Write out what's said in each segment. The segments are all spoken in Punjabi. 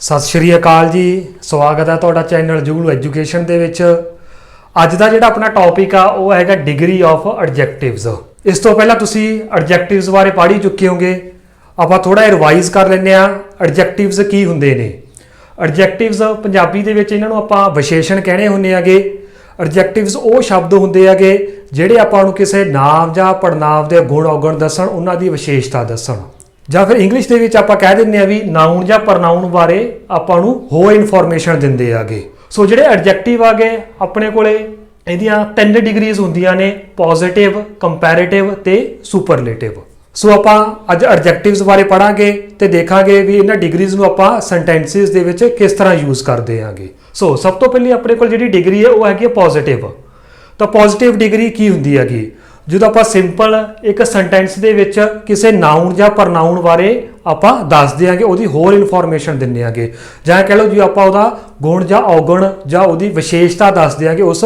सत श्री अकाल जी। स्वागत है तुहाडा चैनल जुगलू एजुकेशन दे विच। अज दा जिहड़ा अपना टॉपिक आ वो हैगा डिग्री ऑफ एडजैक्टिव्स। इस तो पहला तुसी एडजैक्टिव्स बारे पढ़ ही चुके होंगे। आपां थोड़ा रिवाइज कर लैंदे आ एडजैक्टिव्स की हुंदे ने। एडजैक्टिव्स पंजाबी दे विच इन्हां नूं आपां विशेषण कहने हुंदे आगे। एडजैक्टिव्स वो शब्द हुंदे आगे जिहड़े आपां नूं किसी नाम जां पड़नाव दे गुण औगण दस्सण, उन्हां दी विशेषता दस्सण। ਜਾਂ फिर इंग्लिश ਦੇ ਵਿੱਚ ਆਪਾਂ ਕਹਿ ਦਿੰਦੇ ਆ ਵੀ ਨਾउन ਜਾਂ ਪ੍ਰਨਾउन ਬਾਰੇ ਆਪਾਂ ਨੂੰ ਹੋਰ ਇਨਫੋਰਮੇਸ਼ਨ ਦਿੰਦੇ ਆਗੇ। ਸੋ ਜਿਹੜੇ ਐਡਜੈਕਟਿਵ ਆਗੇ ਆਪਣੇ ਕੋਲੇ ਇਹਦੀਆਂ 3 ਡਿਗਰੀਜ਼ ਹੁੰਦੀਆਂ ਨੇ, ਪੋਜ਼ਿਟਿਵ, ਕੰਪੈਰੀਟਿਵ ਤੇ ਸੁਪਰਲੇਟਿਵ। ਸੋ ਆਪਾਂ ਅੱਜ ਐਡਜੈਕਟਿਵਸ ਬਾਰੇ ਪੜਾਂਗੇ ਤੇ ਦੇਖਾਂਗੇ ਵੀ ਇਹਨਾਂ ਡਿਗਰੀਜ਼ ਨੂੰ ਆਪਾਂ ਸੈਂਟੈਂਸਿਸ ਦੇ ਵਿੱਚ ਕਿਸ ਤਰ੍ਹਾਂ ਯੂਜ਼ ਕਰਦੇ ਆਂਗੇ। ਸੋ ਸਭ ਤੋਂ ਪਹਿਲੀ ਆਪਣੇ ਕੋਲ ਜਿਹੜੀ ਡਿਗਰੀ ਹੈ ਉਹ ਹੈਗੀ ਪੋਜ਼ਿਟਿਵ। ਤਾਂ ਪੋਜ਼ਿਟਿਵ ਡਿਗਰੀ ਕੀ ਹੁੰਦੀ ਹੈਗੀ? ਜਦੋਂ ਆਪਾਂ ਸਿੰਪਲ ਇੱਕ ਸੈਂਟੈਂਸ ਦੇ ਵਿੱਚ ਕਿਸੇ ਨਾउन ਜਾਂ ਪ੍ਰਨਾउन ਬਾਰੇ ਆਪਾਂ ਦੱਸ ਦਿਆਂਗੇ, ਉਹਦੀ ਹੋਰ ਇਨਫੋਰਮੇਸ਼ਨ ਦਿੰਦੇ ਆਂਗੇ, ਜਾਂ ਕਹਿ ਲਓ ਜੀ ਆਪਾਂ ਉਹਦਾ ਗੁਣ ਜਾਂ ਔਗਣ ਜਾਂ ਉਹਦੀ ਵਿਸ਼ੇਸ਼ਤਾ ਦੱਸ ਦਿਆਂਗੇ ਉਸ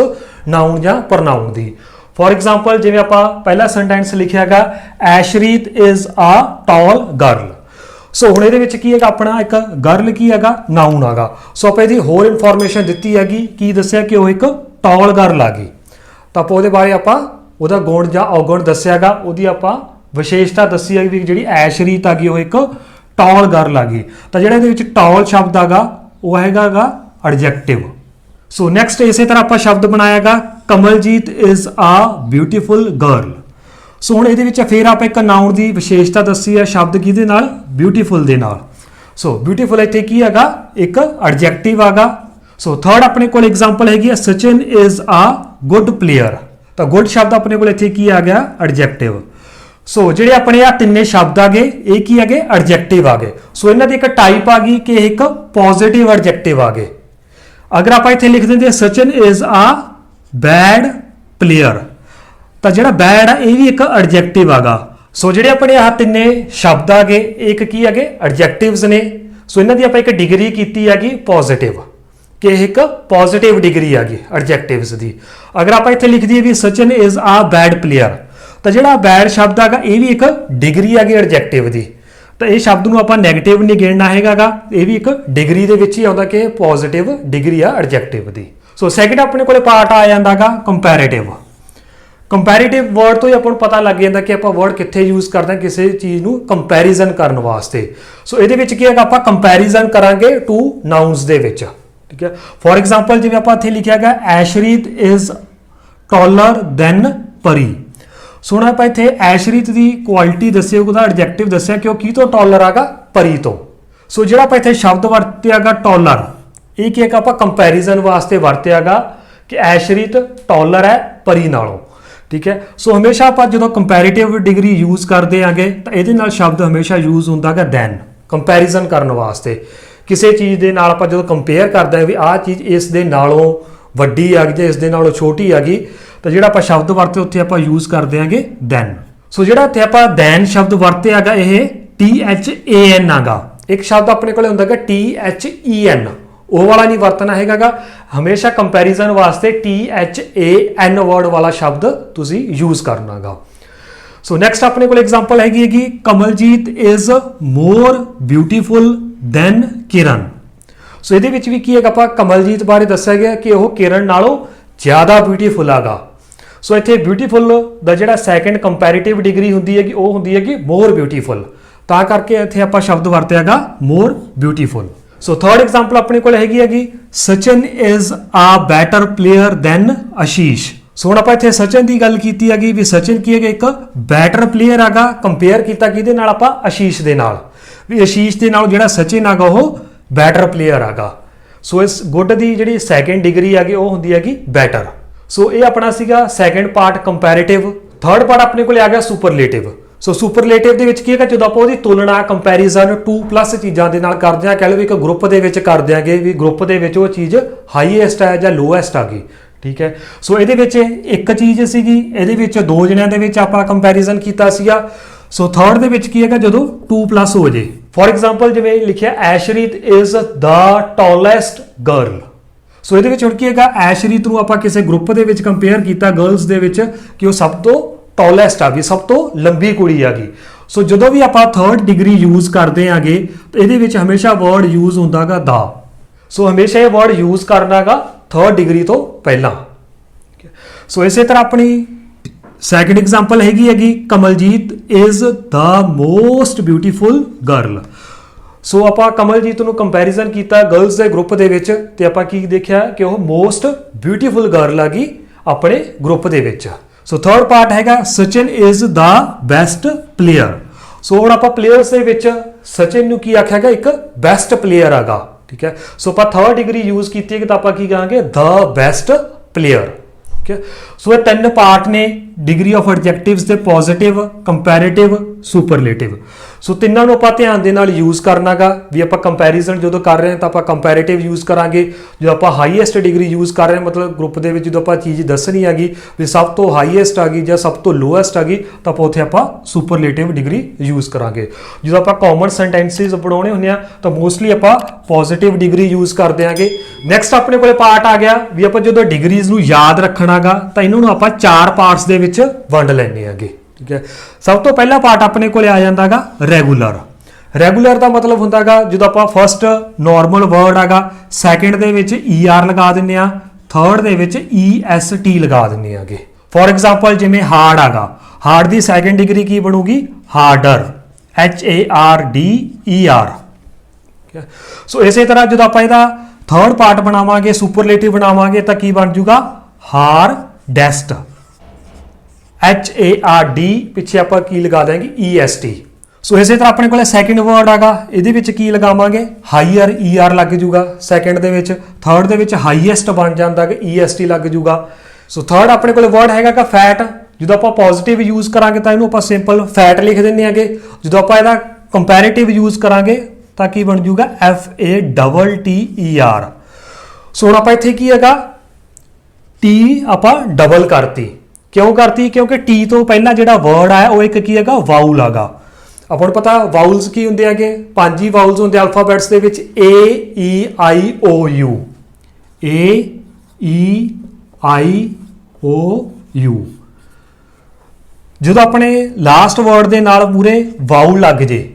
ਨਾउन ਜਾਂ ਪ੍ਰਨਾउन ਦੀ। ਫੋਰ ਐਗਜ਼ਾਮਪਲ ਜਿਵੇਂ ਆਪਾਂ ਪਹਿਲਾ ਸੈਂਟੈਂਸ ਲਿਖਿਆ ਹੈਗਾ ਐਸ਼ਰੀਤ is a tall girl. So ਹੁਣ ਇਹਦੇ ਵਿੱਚ ਕੀ ਹੈਗਾ, ਆਪਣਾ ਇੱਕ ਗਰਲ ਕੀ ਹੈਗਾ, ਨਾउन ਹੈਗਾ। ਸੋ ਆਪਾਂ ਇਹਦੀ ਹੋਰ ਇਨਫੋਰਮੇਸ਼ਨ ਦਿੱਤੀ ਹੈਗੀ, ਕੀ ਦੱਸਿਆ ਕਿ ਉਹ ਇੱਕ ਟਾਲ ਗਰਲ ਆ ਗਈ। ਤਾਂ ਆਪਾਂ ਉਹਦੇ ਬਾਰੇ ਆਪਾਂ ਉਹਦਾ ਗੁਣ ਜਾਂ ਔਗਣ ਦੱਸਿਆਗਾ, ਉਹਦੀ ਆਪਾਂ ਵਿਸ਼ੇਸ਼ਤਾ ਦੱਸੀ ਹੈ ਵੀ ਜਿਹੜੀ ਐਸ਼ਰੀਤ ਆ ਗਈ ਉਹ ਇੱਕ ਟਾਲ ਗਰਲ ਆ ਗਈ। ਤਾਂ ਜਿਹੜਾ ਇਹਦੇ ਵਿੱਚ ਟਾਲ ਸ਼ਬਦ ਆਗਾ ਉਹ ਹੈਗਾ ਐਡਜੈਕਟਿਵ। ਸੋ ਨੈਕਸਟ ਇਸੇ ਤਰ੍ਹਾਂ ਆਪਾਂ ਸ਼ਬਦ ਬਣਾਇਆਗਾ Kamaljeet is a beautiful girl. So ਹੁਣ ਇਹਦੇ ਵਿੱਚ ਫਿਰ ਆਪਾਂ ਇੱਕ ਨਾउन ਦੀ ਵਿਸ਼ੇਸ਼ਤਾ ਦੱਸੀ ਹੈ ਸ਼ਬਦ ਕਿਹਦੇ ਨਾਲ, ਬਿਊਟੀਫੁਲ ਦੇ ਨਾਲ। ਸੋ ਬਿਊਟੀਫੁਲ ਇੱਥੇ ਕੀ ਹੈਗਾ, ਇੱਕ ਐਡਜੈਕਟਿਵ ਆਗਾ। ਸੋ ਥਰਡ ਆਪਣੇ ਕੋਲ ਐਗਜ਼ਾਮਪਲ ਹੈਗੀ ਹੈ Sachin is a good player. ਤਾਂ ਗੁੱਡ ਸ਼ਬਦ ਆਪਣੇ ਕੋਲ ਇੱਥੇ ਕੀ ਆ ਗਿਆ, ਐਡਜੈਕਟਿਵ। ਸੋ ਜਿਹੜੇ ਆਪਣੇ ਆ ਤਿੰਨੇ ਸ਼ਬਦ ਆ ਗਏ ਇਹ ਕੀ ਆ ਗਏ, ਐਡਜੈਕਟਿਵ ਆ ਗਏ। ਸੋ ਇਹਨਾਂ ਦੀ ਇੱਕ ਟਾਈਪ ਆ ਗਈ ਕਿ ਇੱਕ ਪੋਜ਼ਿਟਿਵ ਐਡਜੈਕਟਿਵ ਆ ਗਏ। ਅਗਰ ਆਪਾਂ ਇੱਥੇ ਲਿਖ ਦਿੰਦੇ Sachin is a bad player, ਤਾਂ ਜਿਹੜਾ ਬੈਡ ਆ ਇਹ ਵੀ ਇੱਕ ਐਡਜੈਕਟਿਵ ਆਗਾ। ਸੋ ਜਿਹੜੇ ਆਪਣੇ ਆ ਤਿੰਨੇ ਸ਼ਬਦ ਆ ਗਏ ਇੱਕ ਕੀ ਆ ਗਏ, ਐਡਜੈਕਟਿਵਸ ਨੇ। ਸੋ ਇਹਨਾਂ ਦੀ ਆਪਾਂ ਇੱਕ ਡਿਗਰੀ ਕੀਤੀ ਹੈਗੀ ਪੋਜ਼ਿਟਿਵ, ਕਿ ਇੱਕ ਪੋਜ਼ਿਟਿਵ ਡਿਗਰੀ ਆ ਗਈ ਐਡਜੈਕਟਿਵਸ ਦੀ। ਅਗਰ ਆਪਾਂ ਇੱਥੇ ਲਿਖ ਦਈਏ ਵੀ Sachin is a bad player, ਤਾਂ ਜਿਹੜਾ ਬੈਡ ਸ਼ਬਦ ਆਗਾ ਇਹ ਵੀ ਇੱਕ ਡਿਗਰੀ ਆ ਗਈ ਐਡਜੈਕਟਿਵ ਦੀ। ਤਾਂ ਇਹ ਸ਼ਬਦ ਨੂੰ ਆਪਾਂ ਨੈਗੇਟਿਵ ਨਹੀਂ ਗਿਣਨਾ ਹੈਗਾ, ਇਹ ਵੀ ਇੱਕ ਡਿਗਰੀ ਦੇ ਵਿੱਚ ਹੀ ਆਉਂਦਾ ਕਿ ਪੋਜ਼ਿਟਿਵ ਡਿਗਰੀ ਆ ਐਡਜੈਕਟਿਵ ਦੀ। ਸੋ ਸੈਕਿੰਡ ਆਪਣੇ ਕੋਲੇ ਪਾਰਟ ਆ ਜਾਂਦਾਗਾ ਕੰਪੈਰੀਟਿਵ। ਕੰਪੈਰੀਟਿਵ ਵਰਡ ਤੋਂ ਹੀ ਆਪਾਂ ਨੂੰ ਪਤਾ ਲੱਗ ਜਾਂਦਾ ਕਿ ਆਪਾਂ ਵਰਡ ਕਿੱਥੇ ਯੂਜ਼ ਕਰਦੇ ਹਾਂ ਕਿਸੇ ਚੀਜ਼ ਨੂੰ ਕੰਪੈਰੀਜ਼ਨ ਕਰਨ ਵਾਸਤੇ। ਸੋ ਇਹਦੇ ਵਿੱਚ ਕੀ ਹੈਗਾ, ਆਪਾਂ ਕੰਪੈਰੀਜ਼ਨ ਕਰਾਂਗੇ ਟੂ ਨਾउन्स ਦੇ ਵਿੱਚ, ਠੀਕ ਹੈ। ਫੋਰ ਐਗਜ਼ਾਮਪਲ ਜਿਵੇਂ ਆਪਾਂ ਇੱਥੇ ਲਿਖਿਆ ਹੈਗਾ ਐਸ਼ਰੀਤ ਇਜ਼ ਟਾਲਰ ਦੈਨ ਪਰੀ। ਸੋ ਹੁਣ ਆਪਾਂ ਇੱਥੇ ਐਸ਼ਰੀਤ ਦੀ ਕੁਆਲਿਟੀ ਦੱਸਿਆ, ਉਹਦਾ ਐਡਜੈਕਟਿਵ ਦੱਸਿਆ ਕਿ ਉਹ ਕੀ ਤੋਂ ਟਾਲਰ ਆਗਾ, ਪਰੀ ਤੋਂ। ਸੋ ਜਿਹੜਾ ਆਪਾਂ ਇੱਥੇ ਸ਼ਬਦ ਵਰਤਿਆਗਾ ਟਾਲਰ, ਇਹ ਕੀ ਹੈਗਾ ਆਪਾਂ ਕੰਪੈਰੀਜ਼ਨ ਵਾਸਤੇ ਵਰਤਿਆਗਾ ਕਿ ਐਸ਼ਰੀਤ ਟਾਲਰ ਹੈ ਪਰੀ ਨਾਲੋਂ, ਠੀਕ ਹੈ। ਸੋ ਹਮੇਸ਼ਾ ਆਪਾਂ ਜਦੋਂ ਕੰਪੈਰੀਟਿਵ ਡਿਗਰੀ ਯੂਜ਼ ਕਰਦੇ ਆਂਗੇ ਤਾਂ ਇਹਦੇ ਨਾਲ ਸ਼ਬਦ ਹਮੇਸ਼ਾ ਯੂਜ਼ ਹੁੰਦਾ ਗਾ ਦੈਨ, ਕੰਪੈਰੀਜ਼ਨ ਕਰਨ ਵਾਸਤੇ। ਕਿਸੇ ਚੀਜ਼ ਦੇ ਨਾਲ ਆਪਾਂ ਜਦੋਂ ਕੰਪੇਅਰ ਕਰਦੇ ਹਾਂ ਵੀ ਆਹ ਚੀਜ਼ ਇਸ ਦੇ ਨਾਲੋਂ ਵੱਡੀ ਆ ਗਈ ਜਾਂ ਇਸ ਦੇ ਨਾਲੋਂ ਛੋਟੀ ਆ ਗਈ, ਤਾਂ ਜਿਹੜਾ ਆਪਾਂ ਸ਼ਬਦ ਵਰਤੇ ਉੱਥੇ ਆਪਾਂ ਯੂਜ਼ ਕਰਦੇ ਆਂਗੇ ਦੈਨ। ਸੋ ਜਿਹੜਾ ਇੱਥੇ ਆਪਾਂ ਦੈਨ ਸ਼ਬਦ ਵਰਤੇ ਆਗਾ ਇਹ THAN ਆਗਾ। ਇੱਕ ਸ਼ਬਦ ਆਪਣੇ ਕੋਲੇ ਹੁੰਦਾ ਗਾ THEN, ਉਹ ਵਾਲਾ ਨਹੀਂ ਵਰਤਣਾ ਹੈਗਾ। ਹਮੇਸ਼ਾ ਕੰਪੈਰੀਜ਼ਨ ਵਾਸਤੇ THAN ਵਰਡ ਵਾਲਾ ਸ਼ਬਦ ਤੁਸੀਂ ਯੂਜ਼ ਕਰਨਾਗਾ। ਸੋ ਨੈਕਸਟ ਆਪਣੇ ਕੋਲ ਐਗਜ਼ਾਮਪਲ ਹੈਗੀ Kamaljeet is more beautiful than Kiran. So ਇਹਦੇ ਵਿੱਚ ਵੀ ਕੀ ਹੈਗਾ, ਆਪਾਂ ਕਮਲਜੀਤ ਬਾਰੇ ਦੱਸਿਆ ਗਿਆ ਕਿ ਉਹ ਕਿਰਨ ਨਾਲੋਂ ਜ਼ਿਆਦਾ ਬਿਊਟੀਫੁਲ ਆਗਾ। ਸੋ ਇੱਥੇ ਬਿਊਟੀਫੁਲ ਦਾ ਜਿਹੜਾ ਸੈਕੰਡ ਕੰਪੈਰੀਟਿਵ ਡਿਗਰੀ ਹੁੰਦੀ ਹੈਗੀ ਉਹ ਹੁੰਦੀ ਹੈਗੀ ਮੋਰ ਬਿਊਟੀਫੁਲ, ਤਾਂ ਕਰਕੇ ਇੱਥੇ ਆਪਾਂ ਸ਼ਬਦ ਵਰਤਿਆਗਾ more beautiful. So third example ਆਪਣੇ ਕੋਲ ਹੈਗੀ Sachin is a better player than Ashish. So ਹੁਣ ਆਪਾਂ ਇੱਥੇ ਸਚਿਨ ਦੀ ਗੱਲ ਕੀਤੀ ਹੈਗੀ ਵੀ ਸਚਿਨ ਕੀ ਹੈਗਾ, ਇੱਕ ਬੈਟਰ ਪਲੇਅਰ ਆਗਾ। ਕੰਪੇਅਰ ਕੀਤਾ ਕਿਹਦੇ ਨਾਲ, ਆਪਾਂ ਆਸ਼ੀਸ਼ ਦੇ ਨਾਲ, ਵੀ ਆਸ਼ੀਸ਼ ਦੇ ਨਾਲ ਜਿਹੜਾ ਸਚਿਨ ਆਗਾ ਉਹ ਬੈਟਰ ਪਲੇਅਰ ਆਗਾ। ਸੋ ਇਸ ਗੁੱਡ ਦੀ ਜਿਹੜੀ ਸੈਕੰਡ ਡਿਗਰੀ ਆਗੀ ਉਹ ਹੁੰਦੀ ਹੈਗੀ ਬੈਟਰ। ਸੋ ਇਹ ਆਪਣਾ ਸੀਗਾ second part comparative. Third part ਆਪਣੇ ਕੋਲ ਆ ਗਿਆ ਸੁਪਰਲੇਟਿਵ। ਸੋ ਸੁਪਰਲੇਟਿਵ ਦੇ ਵਿੱਚ ਕੀ ਹੈਗਾ, ਜਦੋਂ ਆਪਾਂ ਉਹਦੀ ਤੁਲਨਾ ਕੰਪੈਰੀਜ਼ਨ 2+ ਚੀਜ਼ਾਂ ਦੇ ਨਾਲ ਕਰਦੇ ਹਾਂ, ਕਹਿ ਲਓ ਵੀ ਇੱਕ ਗਰੁੱਪ ਦੇ ਵਿੱਚ ਕਰ ਦਿਆਂਗੇ ਵੀ ਗਰੁੱਪ ਦੇ ਵਿੱਚ ਉਹ ਚੀਜ਼ ਹਾਈਐਸਟ ਹੈ ਜਾਂ ਲੋਐਸਟ ਆ ਗਈ, ਠੀਕ ਹੈ। ਸੋ ਇਹਦੇ ਵਿੱਚ ਇੱਕ ਚੀਜ਼ ਸੀਗੀ, ਇਹਦੇ ਵਿੱਚ 2 ਜਣਿਆਂ ਦੇ ਵਿੱਚ ਆਪਾਂ ਕੰਪੈਰੀਜ਼ਨ ਕੀਤਾ ਸੀਗਾ। ਸੋ ਥਰਡ ਦੇ ਵਿੱਚ ਕੀ ਹੈਗਾ, ਜਦੋਂ 2+ ਹੋ ਜੇ। ਫੋਰ ਐਗਜ਼ਾਮਪਲ ਜਿਵੇਂ ਲਿਖਿਆ ਐਸ਼ਰੀਤ ਇਜ਼ ਦਾ ਟਾਲੈਸਟ ਗਰਲ। ਸੋ ਇਹਦੇ ਵਿੱਚ ਹੁਣ ਕੀ ਹੈਗਾ, ਐਸ਼ਰੀਤ ਨੂੰ ਆਪਾਂ ਕਿਸੇ ਗਰੁੱਪ ਦੇ ਵਿੱਚ ਕੰਪੇਅਰ ਕੀਤਾ ਗਰਲਸ ਦੇ ਵਿੱਚ ਕਿ ਉਹ ਸਭ ਤੋਂ ਟਾਲੈਸਟ ਆ ਗਈ, ਸਭ ਤੋਂ ਲੰਬੀ ਕੁੜੀ ਆ ਗਈ। ਸੋ ਜਦੋਂ ਵੀ ਆਪਾਂ ਥਰਡ ਡਿਗਰੀ ਯੂਜ਼ ਕਰਦੇ ਆਂਗੇ ਤਾਂ ਇਹਦੇ ਵਿੱਚ ਹਮੇਸ਼ਾ ਵਰਡ ਯੂਜ਼ ਹੁੰਦਾਗਾ ਦਾ। ਸੋ ਹਮੇਸ਼ਾ ਇਹ ਵਰਡ ਯੂਜ਼ ਕਰਨਾਗਾ ਥਰਡ ਡਿਗਰੀ ਤੋਂ ਪਹਿਲਾਂ। ਸੋ ਇਸੇ ਤਰ੍ਹਾਂ ਆਪਣੀ ਸੈਕਿੰਡ ਐਗਜ਼ਾਮਪਲ ਹੈਗੀ Kamaljeet is the most beautiful girl. So ਆਪਾਂ ਕਮਲਜੀਤ ਨੂੰ ਕੰਪੈਰੀਜ਼ਨ ਕੀਤਾ ਗਰਲਸ ਦੇ ਗਰੁੱਪ ਦੇ ਵਿੱਚ ਤੇ ਆਪਾਂ ਕੀ ਦੇਖਿਆ ਕਿ ਉਹ ਮੋਸਟ ਬਿਊਟੀਫੁਲ ਗਰਲ ਹੈਗੀ ਆਪਣੇ ਗਰੁੱਪ ਦੇ ਵਿੱਚ। ਸੋ ਥਰਡ ਪਾਰਟ ਹੈਗਾ Sachin is the best player. So ਹੁਣ ਆਪਾਂ ਪਲੇਅਰਸ ਦੇ ਵਿੱਚ ਸਚਿਨ ਨੂੰ ਕੀ ਆਖਿਆ ਹੈਗਾ ਇੱਕ ਬੈਸਟ ਪਲੇਅਰ ਹੈਗਾ, ਠੀਕ ਹੈ। ਸੋ ਆਪਾਂ ਥਰਡ ਡਿਗਰੀ ਯੂਜ਼ ਕੀਤੀ ਹੈ ਤਾਂ ਆਪਾਂ ਕੀ ਕਹਾਂਗੇ ਦਾ ਬੈਸਟ ਪਲੇਅਰ, ਠੀਕ ਹੈ। ਸੋ ਇਹ ਤਿੰਨ ਪਾਰਟ ਨੇ ਡਿਗਰੀ ਆਫ ਐਡਜੈਕਟਿਵਸ ਦੇ ਪੋਜ਼ਿਟਿਵ, ਕੰਪੈਰੀਟਿਵ, ਸੁਪਰਲੇਟਿਵ। ਸੋ ਤਿੰਨਾਂ ਨੂੰ ਆਪਾਂ ਧਿਆਨ ਦੇ ਨਾਲ ਯੂਜ਼ ਕਰਨਾਗਾ ਵੀ ਆਪਾਂ ਕੰਪੈਰੀਜ਼ਨ ਜਦੋਂ ਕਰ ਰਹੇ ਹਾਂ ਤਾਂ ਆਪਾਂ ਕੰਪੈਰੀਟਿਵ ਯੂਜ਼ ਕਰਾਂਗੇ। ਜਦੋਂ ਆਪਾਂ ਹਾਈਐਸਟ ਡਿਗਰੀ ਯੂਜ਼ ਕਰ ਰਹੇ ਹਾਂ ਮਤਲਬ ਗਰੁੱਪ ਦੇ ਵਿੱਚ ਜਦੋਂ ਆਪਾਂ ਚੀਜ਼ ਦੱਸਣੀ ਹੈਗੀ ਵੀ ਸਭ ਤੋਂ ਹਾਈਐਸਟ ਆ ਗਈ ਜਾਂ ਸਭ ਤੋਂ ਲੋਐਸਟ ਆ ਗਈ ਤਾਂ ਆਪਾਂ ਉੱਥੇ ਆਪਾਂ ਸੁਪਰਲੇਟਿਵ ਡਿਗਰੀ ਯੂਜ਼ ਕਰਾਂਗੇ। ਜਦੋਂ ਆਪਾਂ ਕਾਮਨ ਸੈਂਟੈਂਸਿਸ ਬਣਾਉਣੇ ਹੁੰਦੇ ਆ ਤਾਂ ਮੋਸਟਲੀ ਆਪਾਂ ਪੋਜ਼ਿਟਿਵ ਡਿਗਰੀ ਯੂਜ਼ ਕਰਦੇ ਆਂਗੇ। ਨੈਕਸਟ ਆਪਣੇ ਕੋਲੇ ਪਾਰਟ ਆ ਗਿਆ ਵੀ ਆਪਾਂ ਜਦੋਂ ਡਿਗਰੀਜ਼ ਨੂੰ ਯਾਦ ਰੱਖਣਾਗਾ ਤਾਂ ਇਹਨਾਂ ਨੂੰ ਆਪਾਂ 4 ਪਾਰਟਸ ਦੇ ਵਿੱਚ ਵੰਡ ਲੈਣੇ ਆਂਗੇ, ਠੀਕ ਹੈ। ਸਭ ਤੋਂ ਪਹਿਲਾ ਪਾਰਟ ਆਪਣੇ ਕੋਲੇ ਆ ਜਾਂਦਾਗਾ ਰੈਗੂਲਰ। ਰੈਗੂਲਰ ਦਾ ਮਤਲਬ ਹੁੰਦਾਗਾ ਜਦੋਂ ਆਪਾਂ ਫਸਟ ਨਾਰਮਲ ਵਰਡ ਆਗਾ ਸੈਕਿੰਡ ਦੇ ਵਿੱਚ ER ਲਗਾ ਦਿੰਨੇ ਆ, ਥਰਡ ਦੇ ਵਿੱਚ EST ਲਗਾ ਦਿੰਨੇ ਆਗੇ। ਫੋਰ ਐਗਜ਼ਾਮਪਲ ਜਿਵੇਂ ਹਾਰਡ ਆਗਾ, ਹਾਰਡ ਦੀ ਸੈਕਿੰਡ ਡਿਗਰੀ ਕੀ ਬਣੂਗੀ ਹਾਰਡਰ, HARDER। ਸੋ ਇਸੇ ਤਰ੍ਹਾਂ ਜਦੋਂ ਆਪਾਂ ਇਹਦਾ ਥਰਡ ਪਾਰਟ ਬਣਾਵਾਂਗੇ ਸੁਪਰਲੇਟਿਵ ਬਣਾਵਾਂਗੇ ਤਾਂ ਕੀ ਬਣ ਜੂਗਾ ਹਾਰਡੈਸਟ, HARD ਪਿੱਛੇ ਆਪਾਂ ਕੀ ਲਗਾ ਦਾਂਗੇ EST। ਸੋ ਇਸੇ ਤਰ੍ਹਾਂ ਆਪਣੇ ਕੋਲੇ ਸੈਕਿੰਡ ਵਰਡ ਆਗਾ ਇਹਦੇ ਵਿੱਚ ਕੀ ਲਗਾਵਾਂਗੇ ਹਾਈਅਰ, ER ਲੱਗ ਜੂਗਾ ਸੈਕਿੰਡ ਦੇ ਵਿੱਚ, ਥਰਡ ਦੇ ਵਿੱਚ ਹਾਈਐਸਟ ਬਣ ਜਾਂਦਾ ਕਿ EST ਲੱਗ ਜੂਗਾ। ਸੋ ਥਰਡ ਆਪਣੇ ਕੋਲੇ ਵਰਡ ਹੈਗਾ ਫੈਟ। ਜਦੋਂ ਆਪਾਂ ਪੋਜ਼ਿਟਿਵ ਯੂਜ਼ ਕਰਾਂਗੇ ਤਾਂ ਇਹਨੂੰ ਆਪਾਂ ਸਿੰਪਲ ਫੈਟ ਲਿਖ ਦਿੰਨੇ ਆਗੇ। ਜਦੋਂ ਆਪਾਂ ਇਹਦਾ ਕੰਪੈਰੀਟਿਵ ਯੂਜ਼ ਕਰਾਂਗੇ ਤਾਂ ਕੀ ਬਣ ਜੂਗਾ FATTER। ਸੋ ਹੁਣ ਆਪਾਂ ਇੱਥੇ ਕੀ ਹੈਗਾ T ਆਪਾਂ ਡਬਲ ਕਰਤੀ। ਕਿਉਂ ਕਰਤੀ? ਕਿਉਂਕਿ ਟੀ ਤੋਂ ਪਹਿਲਾਂ ਜਿਹੜਾ ਵਰਡ ਆਇਆ ਉਹ ਇੱਕ ਕੀ ਹੈਗਾ ਵਾਊਲ ਹੈਗਾ। ਆਪਾਂ ਨੂੰ ਪਤਾ ਵਾਊਲਸ ਕੀ ਹੁੰਦੇ ਹੈਗੇ 5 ਹੀ ਵਾਊਲਸ ਹੁੰਦੇ ਅਲਫਾਬੈਟਸ ਦੇ ਵਿੱਚ AEIOU, AEIOU। ਜਦੋਂ ਆਪਣੇ ਲਾਸਟ ਵਰਡ ਦੇ ਨਾਲ ਪੂਰੇ ਵਾਊਲ ਲੱਗ ਜੇ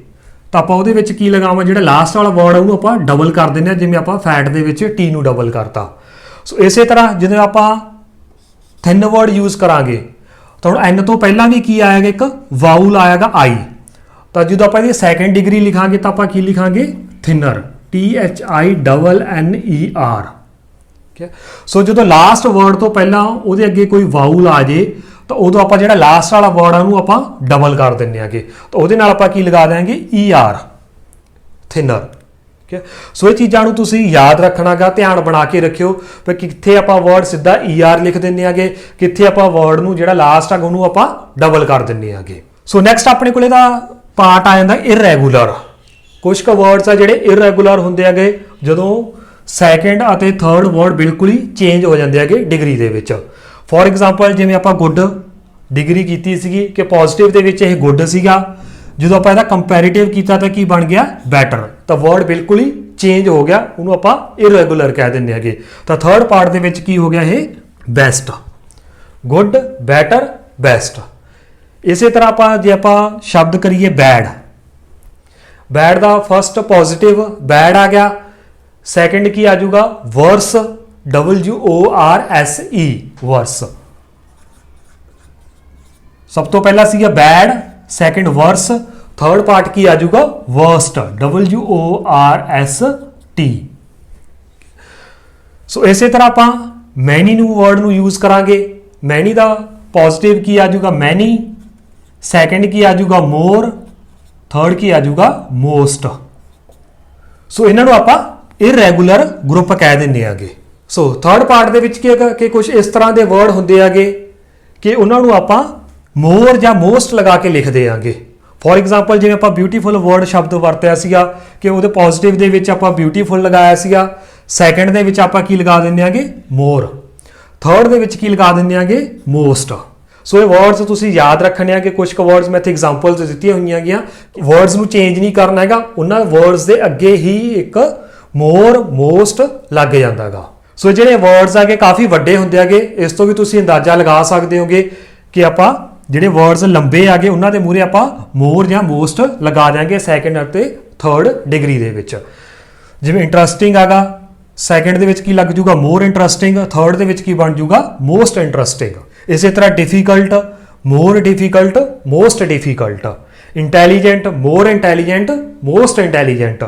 ਤਾਂ ਆਪਾਂ ਉਹਦੇ ਵਿੱਚ ਕੀ ਲਗਾਵਾਂ ਜਿਹੜਾ ਲਾਸਟ ਵਾਲਾ ਵਰਡ ਹੈ ਉਹਨੂੰ ਆਪਾਂ ਡਬਲ ਕਰ ਦਿੰਦੇ ਆ, ਜਿਵੇਂ ਆਪਾਂ ਫੈਟ ਦੇ ਵਿੱਚ ਟੀ ਨੂੰ ਡਬਲ ਕਰਤਾ। ਸੋ ਇਸੇ ਤਰ੍ਹਾਂ ਜਦੋਂ ਆਪਾਂ ਥਿਨ ਵਰਡ ਯੂਜ਼ ਕਰਾਂਗੇ ਤਾਂ ਹੁਣ ਐਨ ਤੋਂ ਪਹਿਲਾਂ ਵੀ ਕੀ ਆਏਗਾ ਇੱਕ ਵਾਊਲ ਆਏਗਾ I। ਤਾਂ ਜਦੋਂ ਆਪਾਂ ਇਹਦੀ ਸੈਕਿੰਡ ਡਿਗਰੀ ਲਿਖਾਂਗੇ ਤਾਂ ਆਪਾਂ ਕੀ ਲਿਖਾਂਗੇ ਥਿਨਰ, THINNER। ਠੀਕ ਹੈ। ਸੋ ਜਦੋਂ ਲਾਸਟ ਵਰਡ ਤੋਂ ਪਹਿਲਾਂ ਉਹਦੇ ਅੱਗੇ ਕੋਈ ਵਾਊਲ ਆ ਜੇ ਤਾਂ ਉਦੋਂ ਆਪਾਂ ਜਿਹੜਾ ਲਾਸਟ ਵਾਲਾ ਵਰਡ ਆ ਉਹਨੂੰ ਆਪਾਂ ਡਬਲ ਕਰ ਦਿੰਨੇ ਆਗੇ ਤਾਂ ਉਹਦੇ ਨਾਲ ਆਪਾਂ ਕੀ ਲਗਾ ਦਿਆਂਗੇ ER, ਥਿਨਰ। ਠੀਕ ਹੈ। ਸੋ ਇਹ ਚੀਜ਼ਾਂ ਨੂੰ ਤੁਸੀਂ ਯਾਦ ਰੱਖਣਾਗਾ, ਧਿਆਨ ਬਣਾ ਕੇ ਰੱਖਿਓ ਵੀ ਕਿੱਥੇ ਆਪਾਂ ਵਰਡ ਸਿੱਧਾ ER ਲਿਖ ਦਿੰਨੇ ਆਗੇ, ਕਿੱਥੇ ਆਪਾਂ ਵਰਡ ਨੂੰ ਜਿਹੜਾ ਲਾਸਟ ਆ ਉਹਨੂੰ ਆਪਾਂ ਡਬਲ ਕਰ ਦਿੰਨੇ ਆਗੇ। ਸੋ ਨੈਕਸਟ ਆਪਣੇ ਕੋਲ ਇਹਦਾ ਪਾਰਟ ਆ ਜਾਂਦਾ ਇਰੈਗੂਲਰ। ਕੁਝ ਕੁ ਵਰਡਸ ਆ ਜਿਹੜੇ ਇਰੈਗੂਲਰ ਹੁੰਦੇ ਆਗੇ ਜਦੋਂ ਸੈਕਿੰਡ ਅਤੇ ਥਰਡ ਵਰਡ ਬਿਲਕੁਲ ਹੀ ਚੇਂਜ ਹੋ ਜਾਂਦੇ ਆਗੇ ਡਿਗਰੀ ਦੇ ਵਿੱਚ। ਫੋਰ ਐਗਜ਼ਾਮਪਲ ਜਿਵੇਂ ਆਪਾਂ ਗੁੱਡ ਡਿਗਰੀ ਕੀਤੀ ਸੀਗੀ ਕਿ ਪੋਜ਼ਿਟਿਵ ਦੇ ਵਿੱਚ ਇਹ ਗੁੱਡ ਸੀਗਾ, ਜਦੋਂ ਆਪਾਂ ਇਹਦਾ ਕੰਪੈਰੀਟਿਵ ਕੀਤਾ ਤਾਂ ਕੀ ਬਣ ਗਿਆ ਬੈਟਰ, ਤਾਂ ਵਰਡ ਬਿਲਕੁਲ ਹੀ ਚੇਂਜ ਹੋ ਗਿਆ, ਉਹਨੂੰ ਆਪਾਂ ਇਰੈਗੂਲਰ ਕਹਿ ਦਿੰਦੇ ਹੈਗੇ। ਤਾਂ ਥਰਡ ਪਾਰਟ ਦੇ ਵਿੱਚ ਕੀ ਹੋ ਗਿਆ ਇਹ ਬੈਸਟ, ਗੁੱਡ, ਬੈਟਰ, ਬੈਸਟ। ਇਸੇ ਤਰ੍ਹਾਂ ਆਪਾਂ ਜੇ ਆਪਾਂ ਸ਼ਬਦ ਕਰੀਏ ਬੈਡ, ਬੈਡ ਦਾ ਫਸਟ ਪੋਜ਼ਿਟਿਵ ਬੈਡ ਆ ਗਿਆ, ਸੈਕਿੰਡ ਕੀ ਆ ਜਾਊਗਾ ਵਰਸ, WORSE, ਵਰਸ। ਸਭ ਤੋਂ ਪਹਿਲਾਂ ਸੀਗਾ ਬੈਡ, ਸੈਕਿੰਡ ਵਰਸ, ਥਰਡ ਪਾਰਟ ਕੀ ਆ ਜਾਊਗਾ ਵਰਸਟ, WORST। ਸੋ ਇਸੇ ਤਰ੍ਹਾਂ ਆਪਾਂ ਮੈਨੀ ਨੂੰ ਵਰਡ ਨੂੰ ਯੂਜ਼ ਕਰਾਂਗੇ। ਮੈਨੀ ਦਾ ਪੋਜ਼ਿਟਿਵ ਕੀ ਆ ਜਾਊਗਾ ਮੈਨੀ, ਸੈਕਿੰਡ ਕੀ ਆ ਜਾਊਗਾ ਮੋਰ, ਥਰਡ ਕੀ ਆ ਜਾਊਗਾ ਮੋਸਟ। ਸੋ ਇਹਨਾਂ ਨੂੰ ਆਪਾਂ ਇਰੈਗੂਲਰ ਗਰੁੱਪ ਕਹਿ ਦਿੰਦੇ ਆਗੇ। ਸੋ ਥਰਡ ਪਾਰਟ ਦੇ ਵਿੱਚ ਕੀ ਹੈਗਾ ਕਿ ਕੁਝ ਇਸ ਤਰ੍ਹਾਂ ਦੇ ਵਰਡ ਹੁੰਦੇ ਆਗੇ ਕਿ ਉਹਨਾਂ ਨੂੰ ਆਪਾਂ ਮੋਰ ਜਾਂ ਮੋਸਟ ਲਗਾ ਕੇ ਲਿਖਦੇ ਆਂਗੇ। ਫੋਰ ਐਗਜ਼ਾਮਪਲ ਜਿਵੇਂ ਆਪਾਂ ਬਿਊਟੀਫੁਲ ਵਰਡ ਸ਼ਬਦ ਵਰਤਿਆ ਸੀਗਾ ਕਿ ਉਹਦੇ ਪੋਜ਼ਿਟਿਵ ਦੇ ਵਿੱਚ ਆਪਾਂ ਬਿਊਟੀਫੁਲ ਲਗਾਇਆ ਸੀਗਾ, ਸੈਕਿੰਡ ਦੇ ਵਿੱਚ ਆਪਾਂ ਕੀ ਲਗਾ ਦਿੰਦੇ ਆਂਗੇ ਮੋਰ, ਥਰਡ ਦੇ ਵਿੱਚ ਕੀ ਲਗਾ ਦਿੰਦੇ ਆਂਗੇ ਮੋਸਟ। ਸੋ ਇਹ ਵਰਡਸ ਤੁਸੀਂ ਯਾਦ ਰੱਖਣੇ ਆ ਕਿ ਕੁਝ ਕੁ ਵਰਡਸ ਮੈਂ ਇੱਥੇ ਐਗਜ਼ਾਮਪਲਸ ਦਿੱਤੀਆਂ ਹੋਈਆਂ ਗੀਆਂ। ਵਰਡਸ ਨੂੰ ਚੇਂਜ ਨਹੀਂ ਕਰਨਾ ਹੈਗਾ, ਉਹਨਾਂ ਵਰਡਸ ਦੇ ਅੱਗੇ ਹੀ ਇੱਕ ਮੋਰ, ਮੋਸਟ ਲੱਗ ਜਾਂਦਾ ਹੈਗਾ। ਸੋ ਜਿਹੜੇ ਵਰਡਸ ਆਗੇ ਕਾਫੀ ਵੱਡੇ ਹੁੰਦੇ ਆਗੇ, ਇਸ ਤੋਂ ਵੀ ਤੁਸੀਂ ਅੰਦਾਜ਼ਾ ਲਗਾ ਸਕਦੇ ਹੋਗੇ ਕਿ ਆਪਾਂ ਜਿਹੜੇ ਵਰਡਸ ਲੰਬੇ ਆ ਗਏ ਉਹਨਾਂ ਦੇ ਮੂਹਰੇ ਆਪਾਂ ਮੋਰ ਜਾਂ ਮੋਸਟ ਲਗਾ ਦਿਆਂਗੇ ਸੈਕੰਡ ਅਤੇ ਥਰਡ ਡਿਗਰੀ ਦੇ ਵਿੱਚ। ਜਿਵੇਂ ਇੰਟਰਸਟਿੰਗ ਆਗਾ, ਸੈਕੰਡ ਦੇ ਵਿੱਚ ਕੀ ਲੱਗ ਜੂਗਾ ਮੋਰ ਇੰਟਰਸਟਿੰਗ, ਥਰਡ ਦੇ ਵਿੱਚ ਕੀ ਬਣ ਜੂਗਾ ਮੋਸਟ ਇੰਟਰਸਟਿੰਗ। ਇਸੇ ਤਰ੍ਹਾਂ ਡਿਫਿਕਲਟ ਮੋਰ ਡਿਫਿਕਲਟ, ਮੋਸਟ ਡਿਫਿਕਲਟ। ਇੰਟੈਲੀਜੈਂਟ ਮੋਰ ਇੰਟੈਲੀਜੈਂਟ, ਮੋਸਟ ਇੰਟੈਲੀਜੈਂਟ।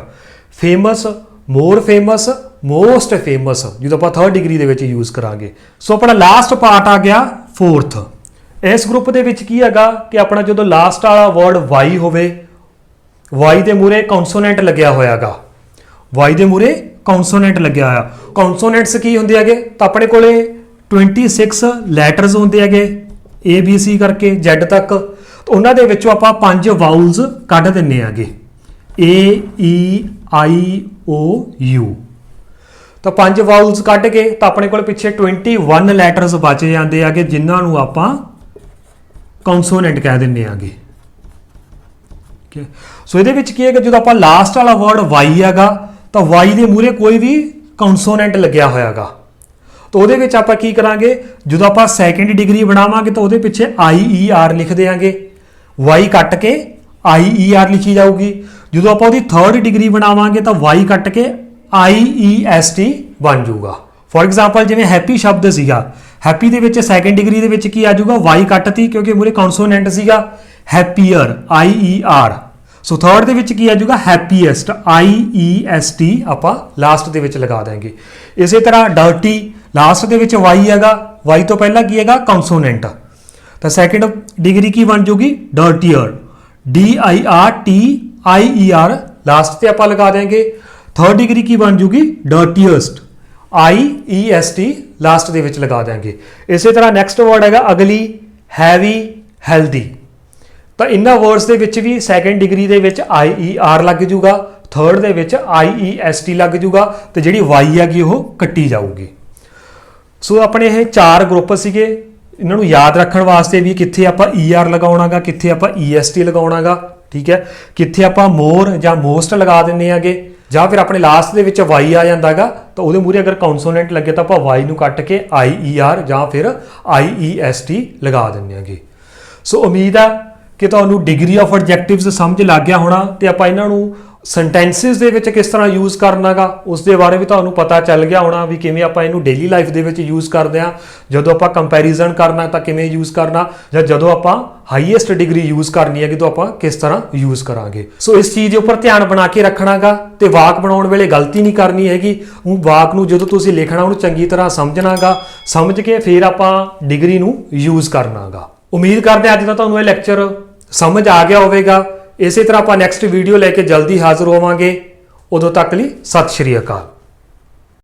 ਫੇਮਸ ਮੋਰ ਫੇਮਸ, ਮੋਸਟ ਫੇਮਸ, ਜਦੋਂ ਆਪਾਂ ਥਰਡ ਡਿਗਰੀ ਦੇ ਵਿੱਚ ਯੂਜ਼ ਕਰਾਂਗੇ। ਸੋ ਆਪਣਾ ਲਾਸਟ ਪਾਰਟ ਆ ਗਿਆ ਫੋਰਥ। ਇਸ ਗਰੁੱਪ ਦੇ ਵਿੱਚ ਕੀ ਹੈਗਾ ਕਿ ਆਪਣਾ ਜਦੋਂ ਲਾਸਟ ਵਾਲਾ ਵਰਡ ਵਾਈ ਹੋਵੇ, ਵਾਈ ਦੇ ਮੂਹਰੇ ਕੌਨਸੋਨੈਂਟ ਲੱਗਿਆ ਹੋਇਆਗਾ, ਵਾਈ ਦੇ ਮੂਹਰੇ ਕੌਨਸੋਨੈਂਟ ਲੱਗਿਆ ਹੋਇਆ। ਕੌਨਸੋਨੈਂਟਸ ਕੀ ਹੁੰਦੇ ਹੈਗੇ ਤਾਂ ਆਪਣੇ ਕੋਲੇ 26 ਲੈਟਰਸ ਹੁੰਦੇ ਹੈਗੇ A B C ਕਰਕੇ Z ਤੱਕ। ਉਹਨਾਂ ਦੇ ਵਿੱਚੋਂ ਆਪਾਂ 5 ਵਾਊਲਸ ਕੱਢ ਦਿੰਨੇ ਆਗੇ, A E I O U। ਤਾਂ 5 ਵਾਊਲਸ ਕੱਢ ਕੇ ਤਾਂ ਆਪਣੇ ਕੋਲ ਪਿੱਛੇ 21 ਲੈਟਰਸ ਬਚ ਜਾਂਦੇ ਆਗੇ ਜਿਨ੍ਹਾਂ ਨੂੰ ਆਪਾਂ ਕੌਨਸੋਨੈਂਟ ਕਹਿ ਦਿੰਨੇ ਆਗੇ। ਸੋ ਇਹਦੇ ਵਿੱਚ ਕੀ ਹੈ ਕਿ ਜਦੋਂ ਆਪਾਂ ਲਾਸਟ ਵਾਲਾ ਵਰਡ ਵਾਈ ਹੈਗਾ ਤਾਂ ਵਾਈ ਦੇ ਮੂਹਰੇ ਕੋਈ ਵੀ ਕੌਨਸੋਨੈਂਟ ਲੱਗਿਆ ਹੋਇਆਗਾ, ਤਾਂ ਉਹਦੇ ਵਿੱਚ ਆਪਾਂ ਕੀ ਕਰਾਂਗੇ, ਜਦੋਂ ਆਪਾਂ ਸੈਕੰਡ ਡਿਗਰੀ ਬਣਾਵਾਂਗੇ ਤਾਂ ਉਹਦੇ ਪਿੱਛੇ IER ਲਿਖ ਦੇਾਂਗੇ, ਵਾਈ ਕੱਟ ਕੇ IER ਲਿਖੀ ਜਾਊਗੀ। ਜਦੋਂ ਆਪਾਂ ਉਹਦੀ ਥਰਡ ਡਿਗਰੀ ਬਣਾਵਾਂਗੇ ਤਾਂ ਵਾਈ ਕੱਟ ਕੇ IEST ਬਣ ਜਾਊਗਾ। ਫੋਰ ਐਗਜ਼ਾਮਪਲ ਜਿਵੇਂ ਹੈਪੀ ਸ਼ਬਦ ਸੀਗਾ, ਹੈਪੀ ਦੇ ਵਿੱਚ ਸੈਕੰਡ ਡਿਗਰੀ ਦੇ ਵਿੱਚ ਕੀ ਆ ਜਾਊਗਾ ਵਾਈ ਕੱਟਤੀ ਕਿਉਂਕਿ ਮੂਹਰੇ ਕੌਨਸੋਨੈਂਟ ਸੀਗਾ, ਹੈਪੀਅਰ IER। ਸੋ ਥਰਡ ਦੇ ਵਿੱਚ ਕੀ ਆ ਜਾਊਗਾ ਹੈਪੀਐਸਟ IEST ਆਪਾਂ ਲਾਸਟ ਦੇ ਵਿੱਚ ਲਗਾ ਦੇਾਂਗੇ। ਇਸੇ ਤਰ੍ਹਾਂ ਡਰਟੀ ਲਾਸਟ ਦੇ ਵਿੱਚ ਵਾਈ ਹੈਗਾ, ਵਾਈ ਤੋਂ ਪਹਿਲਾਂ ਕੀ ਹੈਗਾ ਕੌਨਸੋਨੈਂਟ, ਤਾਂ ਸੈਕੰਡ ਡਿਗਰੀ ਕੀ ਬਣ ਜਾਊਗੀ ਡਰਟੀਅਰ DIRTIER ਲਾਸਟ ਤੇ ਆਪਾਂ ਲਗਾ ਦੇਾਂਗੇ। ਥਰਡ ਡਿਗਰੀ ਕੀ ਬਣ ਜਾਊਗੀ ਡਰਟੀਐਸਟ IEST ਲਾਸਟ ਦੇ ਵਿੱਚ ਲਗਾ ਦੇਾਂਗੇ। ਇਸੇ ਤਰ੍ਹਾਂ ਨੈਕਸਟ ਵਰਡ ਹੈਗਾ ਅਗਲੀ, ਹੈਵੀ, ਹੈਲਦੀ। ਤਾਂ ਇਹਨਾਂ ਵਰਡਸ ਦੇ ਵਿੱਚ ਵੀ ਸੈਕੰਡ ਡਿਗਰੀ ਦੇ ਵਿੱਚ IER ਲੱਗ ਜੂਗਾ, ਥਰਡ ਦੇ ਵਿੱਚ IEST ਲੱਗ ਜੂਗਾ, ਤੇ ਜਿਹੜੀ ਵਾਈ ਹੈਗੀ ਉਹ ਕੱਟੀ ਜਾਊਗੀ। ਸੋ ਆਪਣੇ ਇਹ 4 ਗਰੁੱਪ ਸੀਗੇ, ਇਹਨਾਂ ਨੂੰ ਯਾਦ ਰੱਖਣ ਵਾਸਤੇ ਵੀ ਕਿੱਥੇ ਆਪਾਂ ER ਲਗਾਉਣਾਗਾ, ਕਿੱਥੇ ਆਪਾਂ EST ਲਗਾਉਣਾਗਾ, ਠੀਕ ਹੈ, ਕਿੱਥੇ ਆਪਾਂ ਮੋਰ ਜਾਂ ਮੋਸਟ ਲਗਾ ਦਿੰਨੇ ਆਗੇ, ਜਾਂ ਫਿਰ ਆਪਣੇ ਲਾਸਟ ਦੇ ਵਿੱਚ ਵਾਈ ਆ ਜਾਂਦਾਗਾ ਤਾਂ ਉਹਦੇ ਮੂਹਰੇ ਅਗਰ ਕੌਨਸੋਨੈਂਟ ਲੱਗੇ ਤਾਂ ਆਪਾਂ ਵਾਈ ਨੂੰ ਕੱਟ ਕੇ IER ਜਾਂ ਫਿਰ IEST ਲਗਾ ਦਿੰਨੇ ਆਗੇ। ਸੋ ਉਮੀਦ ਆ ਕਿ ਤੁਹਾਨੂੰ ਡਿਗਰੀ ਆਫ ਐਡਜੈਕਟਿਵਸ ਸਮਝ ਲੱਗ ਗਿਆ ਹੋਣਾ, ਤੇ ਆਪਾਂ ਇਹਨਾਂ ਨੂੰ ਸੈਂਟੈਂਸਿਸ ਦੇ ਵਿੱਚ ਕਿਸ ਤਰ੍ਹਾਂ ਯੂਜ਼ ਕਰਨਾਗਾ ਉਸ ਦੇ ਬਾਰੇ ਵੀ ਤੁਹਾਨੂੰ ਪਤਾ ਚੱਲ ਗਿਆ ਹੋਣਾ ਵੀ ਕਿਵੇਂ ਆਪਾਂ ਇਹਨੂੰ ਡੇਲੀ ਲਾਈਫ ਦੇ ਵਿੱਚ ਯੂਜ਼ ਕਰਦੇ ਹਾਂ। ਜਦੋਂ ਆਪਾਂ ਕੰਪੈਰੀਜ਼ਨ ਕਰਨਾ ਤਾਂ ਕਿਵੇਂ ਯੂਜ਼ ਕਰਨਾ, ਜਾਂ ਜਦੋਂ ਆਪਾਂ ਹਾਈਐਸਟ ਡਿਗਰੀ ਯੂਜ਼ ਕਰਨੀ ਹੈ ਕਿ ਤਾਂ ਆਪਾਂ ਕਿਸ ਤਰ੍ਹਾਂ ਯੂਜ਼ ਕਰਾਂਗੇ। ਸੋ ਇਸ ਚੀਜ਼ ਦੇ ਉੱਪਰ ਧਿਆਨ ਬਣਾ ਕੇ ਰੱਖਣਾਗਾ, ਤੇ ਵਾਕ ਬਣਾਉਣ ਵੇਲੇ ਗਲਤੀ ਨਹੀਂ ਕਰਨੀ ਹੈਗੀ। ਉਹ ਵਾਕ ਨੂੰ ਜਦੋਂ ਤੁਸੀਂ ਲਿਖਣਾ ਉਹਨੂੰ ਚੰਗੀ ਤਰ੍ਹਾਂ ਸਮਝਣਾਗਾ, ਸਮਝ ਕੇ ਫਿਰ ਆਪਾਂ ਡਿਗਰੀ ਨੂੰ ਯੂਜ਼ ਕਰਨਾਗਾ। ਉਮੀਦ ਕਰਦੇ ਅੱਜ ਦਾ ਤੁਹਾਨੂੰ ਇਹ ਲੈਕਚਰ ਸਮਝ ਆ ਗਿਆ ਹੋਵੇਗਾ। ਇਸੇ ਤਰ੍ਹਾਂ ਆਪਾਂ ਨੈਕਸਟ ਵੀਡੀਓ ਲੈ ਕੇ ਜਲਦੀ ਹਾਜ਼ਰ ਹੋਵਾਂਗੇ। ਉਦੋਂ ਤੱਕ ਲਈ ਸਤਿ ਸ਼੍ਰੀ ਅਕਾਲ।